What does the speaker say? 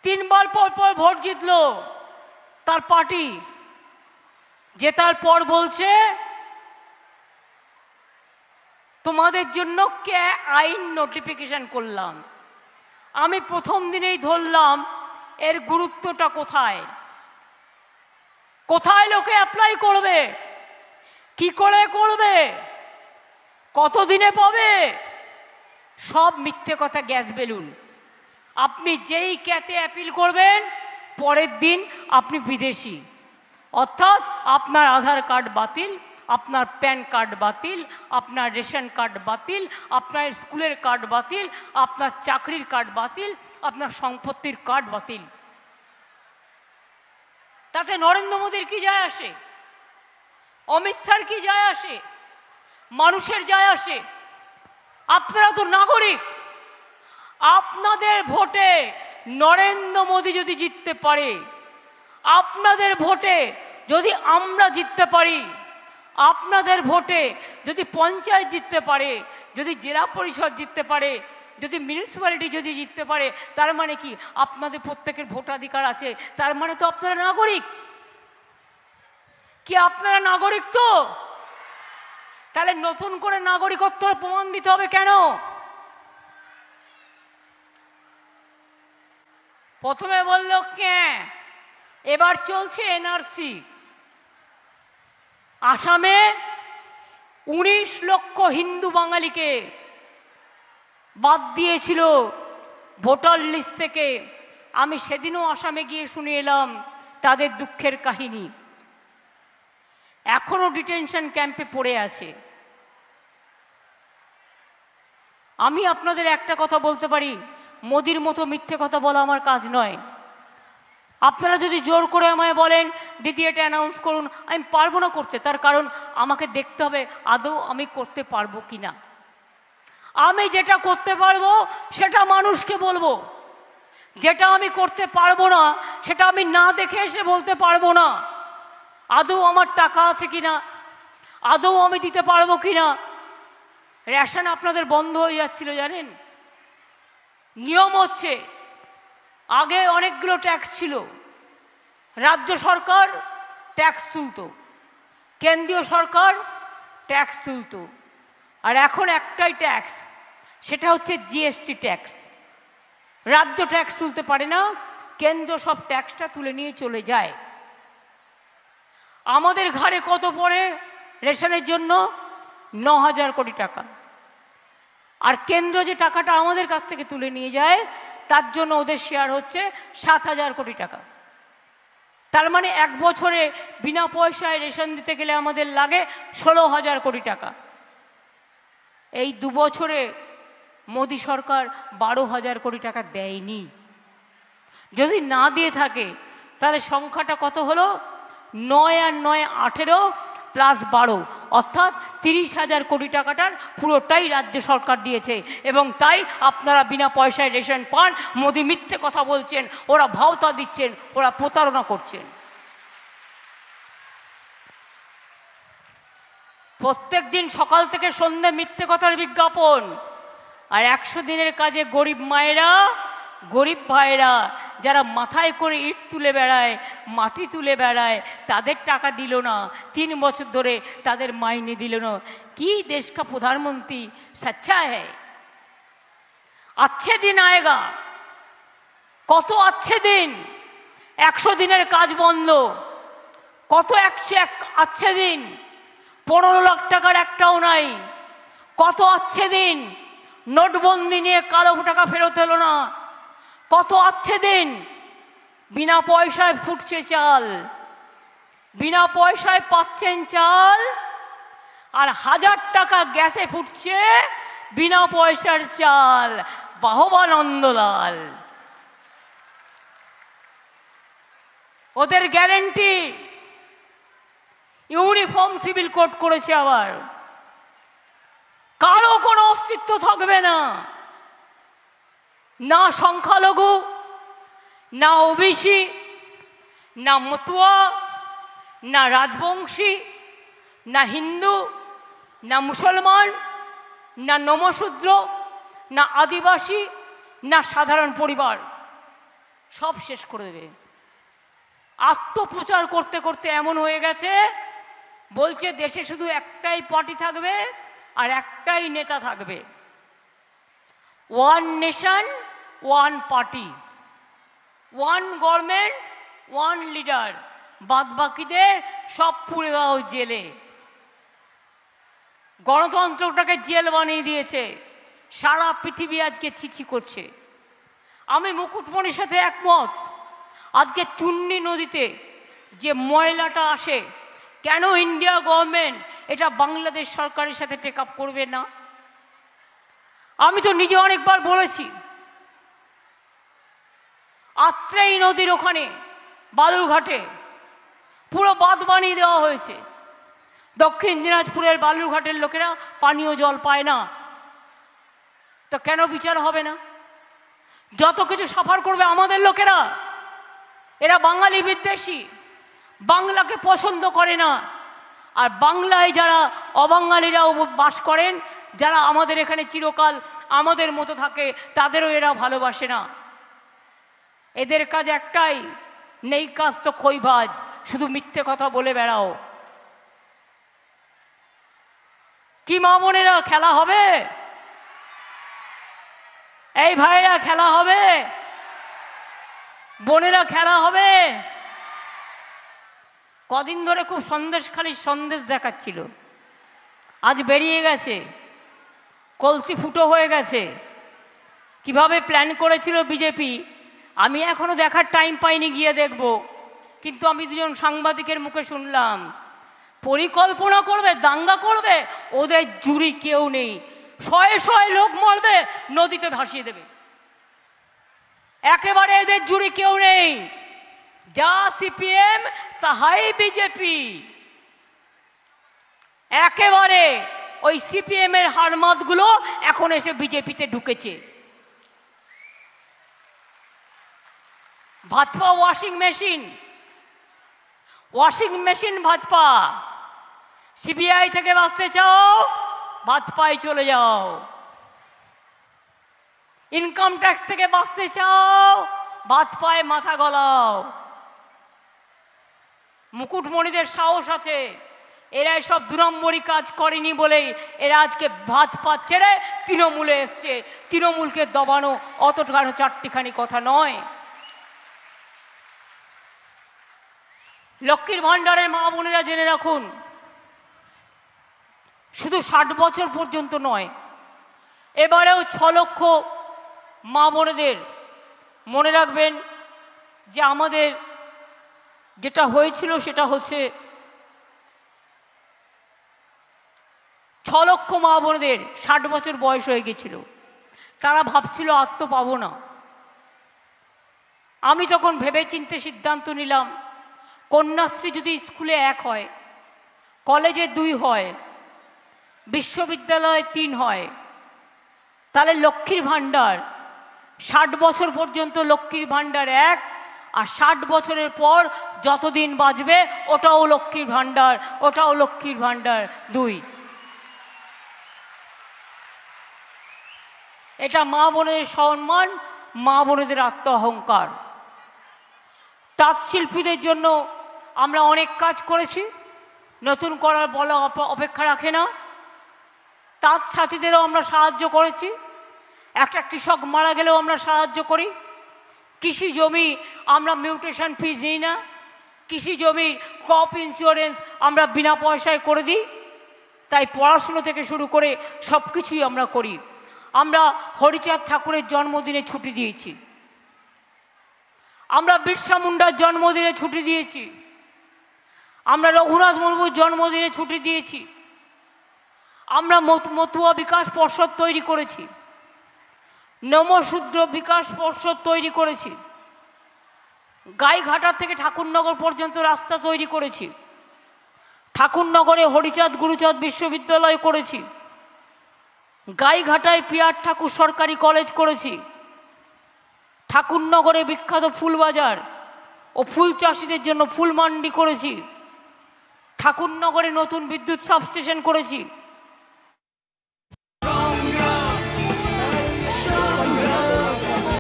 তিনবার পর পর ভোট জিতলো তার পার্টি, জেতার পর বলছে তোমাদের জন্য কে আইন নোটিফিকেশন করলাম। আমি প্রথম দিনেই ধরলাম এর গুরুত্বটা কোথায়, কোথায় লোকে অ্যাপ্লাই করবে, কি করে করবে, কতদিনে পাবে, সব মিথ্যে কথা, গ্যাস বেলুন। আপনি যেই ক্যাতে অ্যাপিল করবেন পরের দিন আপনি বিদেশি, অর্থাৎ আপনার আধার কার্ড বাতিল, আপনার প্যান কার্ড বাতিল, আপনার রেশন কার্ড বাতিল, আপনার স্কুলের কার্ড বাতিল, আপনার চাকরির কার্ড বাতিল, আপনার সম্পত্তির কার্ড বাতিল। তাতে নরেন্দ্র মোদীর কি যায় আসে, অমিত শাহর কি যায় আসে, মানুষের যায় আসে? আপনারা তো নাগরিক, আপনাদের ভোটে নরেন্দ্র মোদী যদি জিততে পারে, আপনাদের ভোটে যদি আমরা জিততে পারি, আপনাদের ভোটে যদি পঞ্চায়েত জিততে পারে, যদি জেলা পরিষদ জিততে পারে, যদি মিউনিসিপ্যালিটি যদি জিততে পারে, তার মানে কি আপনাদের প্রত্যেকের ভোটাধিকার আছে, তার মানে তো আপনারা নাগরিক। কি আপনারা নাগরিক তো? তাহলে নতুন করে নাগরিকত্ব প্রমাণ দিতে হবে কেন? প্রথমে বলল কে, এবার চলছে এনআরসি। আসামে 19 লক্ষ হিন্দু বাঙালিকে বাদ দিয়েছিল ভোটার লিস্ট থেকে। আমি সেদিনও আসামে গিয়ে শুনে এলাম তাদের দুঃখের কাহিনী। এখনো ডিটেনশন ক্যাম্পে পড়ে আছে। আমি আপনাদের একটা কথা বলতে পারি, মোদির মতো মিথ্যে কথা বলা আমার কাজ নয়। আপনারা যদি জোর করে আমায় বলেন দিদি এটা অ্যানাউন্স করুন, আমি পারবো না করতে, তার কারণ আমাকে দেখতে হবে আদৌ আমি করতে পারবো কি না। আমি যেটা করতে পারবো সেটা মানুষকে বলবো, যেটা আমি করতে পারবো না সেটা আমি না দেখে এসে বলতে পারবো না। আদৌ আমার টাকা আছে কিনা, আদৌ আমি দিতে পারবো কিনা। রেশন আপনাদের বন্ধ হয়ে যাচ্ছিল জানেন। নিয়ম হচ্ছে আগে অনেকগুলো ট্যাক্স ছিল, রাজ্য সরকার ট্যাক্স তুলত, কেন্দ্রীয় সরকার ট্যাক্স তুলত, আর এখন একটাই ট্যাক্স, সেটা হচ্ছে জিএসটি ট্যাক্স। রাজ্য ট্যাক্স তুলতে পারে না, কেন্দ্র সব ট্যাক্সটা তুলে নিয়ে চলে যায়। আমাদের ঘাড়ে কত পড়ে রেশনের জন্য? 9,000 কোটি টাকা। আর কেন্দ্র যে টাকাটা আমাদের কাছ থেকে তুলে নিয়ে যায় তার জন্য ওদের শেয়ার হচ্ছে 7,000 কোটি টাকা। তার মানে এক বছরে বিনা পয়সায় রেশন দিতে গেলে আমাদের লাগে 16,000 কোটি টাকা। এই 2 বছরে মোদী সরকার 12,000 কোটি টাকা দেয়নি। যদি না দিয়ে থাকে তাহলে সংখ্যাটা কত হলো? 9 আর 9 18 প্লাস 12, অর্থাৎ 30,000 কোটি টাকাটার পুরোটাই রাজ্য সরকার দিয়েছে। এবং তাই আপনারা বিনা পয়সায় রেশন পান। মোদি মিথ্যে কথা বলছেন, ওরা ভাওতা দিচ্ছেন, ওরা প্রতারণা করছেন। প্রত্যেক দিন সকাল থেকে সন্ধ্যে মিথ্যে কথার বিজ্ঞাপন। আর 100 দিনের কাজে গরিব মায়েরা, গরিব ভাইরা যারা মাথায় করে ইট তুলে বেড়ায়, মাটি তুলে বেড়ায়, তাদের টাকা দিল না, 3 বছর ধরে তাদের মাইনে দিল না। কি দেশ কা প্রধানমন্ত্রী সচ্চা হ্যায়? अच्छे दिन आएगा। কত अच्छे दिन? 100 দিনের কাজ বন্ধ। কত अच्छे दिन? 15 লাখ টাকার একটাও নাই। কত अच्छे दिन? নোটবন্দি নিয়ে কালো টাকা ফেরত এলো না। কত अच्छे दिन? বিনা পয়সায় ফুটছে চাল, বিনা পয়সায় পাচ্ছেন চাল, আর 1000 টাকা গ্যাসে ফুটছে বিনা পয়সার চাল। বাহবা নন্দলাল। ওদের গ্যারেন্টি ইউনিফর্ম সিভিল কোড করেছে আবার। কারো কোনো অস্তিত্ব থাকবে না, না সংখ্যালঘু, না ওবিসি, না মতুয়া, না রাজবংশী, না হিন্দু, না মুসলমান, না নমশূদ্র, না আদিবাসী, না সাধারণ পরিবার। সব শেষ করে দেবে। আত্মপ্রচার করতে করতে এমন হয়ে গেছে, বলছে দেশে শুধু একটাই পার্টি থাকবে আর একটাই নেতা থাকবে, one nation one party, one government one leader, বাদ বাকিদের সব পুড়ে দাও জেলে। গণতন্ত্রটাকে জেল বানিয়ে দিয়েছে, সারা পৃথিবী আজকে ছিছি করছে। আমি মুকুটমণির সাথে একমত। আজকে চুন্নি নদীতে যে ময়লাটা আসে, কেন ইন্ডিয়া গভর্নমেন্ট এটা বাংলাদেশ সরকারের সাথে টেক আপ করবে না? আমি তো নিজে অনেকবার বলেছি, আত্রেই নদীর ওখানে বালুরঘাটে পুরো বাঁধ বানিয়ে দেওয়া হয়েছে। দক্ষিণ দিনাজপুরের বালুরঘাটের লোকেরা পানীয় জল পায় না, তো কেন বিচার হবে না? যত কিছু সাফার করবে আমাদের লোকেরা। এরা বাঙালি বিদ্বেষী, বাংলাকে পছন্দ করে না। আর বাংলায় যারা অবাঙালিরাও বাস করেন, যারা আমাদের এখানে চিরকাল আমাদের মতো থাকে, তাদেরও এরা ভালোবাসে না। এদের কাজ একটাই, নেই কাজ তো খইভাজ, শুধু মিথ্যে কথা বলে বেড়াও। কি মা বোনেরা, খেলা হবে? এই ভাইরা খেলা হবে? বোনেরা খেলা হবে? কদিন ধরে খুব সন্দেশ দেখাচ্ছিল, আজ বেরিয়ে গেছে, কলসি ফুটো হয়ে গেছে। কিভাবে প্ল্যান করেছিল বিজেপি আমি এখনো দেখার টাইম পাইনি, গিয়ে দেখব। কিন্তু আমি দুজন সাংবাদিকের মুখে শুনলাম, পরিকল্পনা করবে, দাঙ্গা করবে, ওদের জুড়ি কেউ নেই, শয়ে শয়ে লোক মরবে, নদীতে ভাসিয়ে দেবে। একেবারে এদের জুড়ি কেউ নেই। যা সিপিএম তাহাই বিজেপি। একেবারে ওই সিপিএম এর হারমাতগুলো এখন এসে বিজেপিতে ঢুকেছে। Bhajpa washing machine Bhajpa. CBI থেকে বাঁচতে চাও, ভাজপায় চলে যাও। ইনকাম ট্যাক্স থেকে বাঁচতে চাও, ভাজপায় মাথা গলাও। মুকুটমণিদের সাহস আছে, এরা সব 2 নম্বরই কাজ করেনি বলেই এরা আজকে ভাজপা ছেড়ে তৃণমূলে এসছে। তৃণমূলকে দবানো অতখানি চারটিখানি কথা নয়। লক্ষ্মীর ভাণ্ডারের মা বোনেরা জেনে রাখুন, শুধু 60 বছর পর্যন্ত নয়, এবারেও 6 লক্ষ মা বোনেদের। মনে রাখবেন যে আমাদের যেটা হয়েছিল সেটা হচ্ছে 6 লক্ষ মা বোনেদের 60 বছর বয়স হয়ে গেছিল, তারা ভাবছিল আর তো পাবো না। আমি তখন ভেবে চিন্তে সিদ্ধান্ত নিলাম, কন্যাশ্রী যদি স্কুলে 1 হয়, কলেজে 2 হয়, বিশ্ববিদ্যালয়ে 3 হয়, তাহলে লক্ষ্মীর ভাণ্ডার 60 বছর পর্যন্ত লক্ষ্মীর ভাণ্ডার 1, আর 60 বছরের পর যতদিন বাঁচবে ওটাও লক্ষ্মীর ভাণ্ডার, ওটাও লক্ষ্মীর ভাণ্ডার 2। এটা মা বোনের সম্মান, মা বোনেদের আত্ম অহংকার। তাঁত শিল্পীদের জন্য আমরা অনেক কাজ করেছি, নতুন করার বলা অপেক্ষা রাখে না। তাঁত সাথীদেরও আমরা সাহায্য করেছি। একটা কৃষক মারা গেলেও আমরা সাহায্য করি। কৃষি জমি আমরা মিউটেশন ফিজ নিই না, কৃষি জমির ক্রপ ইন্স্যুরেন্স আমরা বিনা পয়সায় করে দিই। তাই পড়াশুনো থেকে শুরু করে সব কিছুই আমরা করি। আমরা হরিচাঁদ ঠাকুরের জন্মদিনে ছুটি দিয়েছি, আমরা বিরসা মুন্ডার জন্মদিনে ছুটি দিয়েছি, আমরা রঘুনাথ মুর্মুর জন্মদিনে ছুটি দিয়েছি, আমরা মতুয়া বিকাশ পর্ষদ তৈরি করেছি, নমশূদ্র বিকাশ পর্ষদ তৈরি করেছি, গাইঘাটা থেকে ঠাকুরনগর পর্যন্ত রাস্তা তৈরি করেছি, ঠাকুরনগরে হরিচাঁদ গুরুচাঁদ বিশ্ববিদ্যালয় করেছি, গাইঘাটায় পিয়ার ঠাকুর সরকারি কলেজ করেছি, ঠাকুরনগরে বিখ্যাত ফুলবাজার ও ফুল চাষিদের জন্য ফুল মান্ডি করেছি, ঠাকুরনগরে নতুন বিদ্যুৎ সাবস্টেশন করেছি।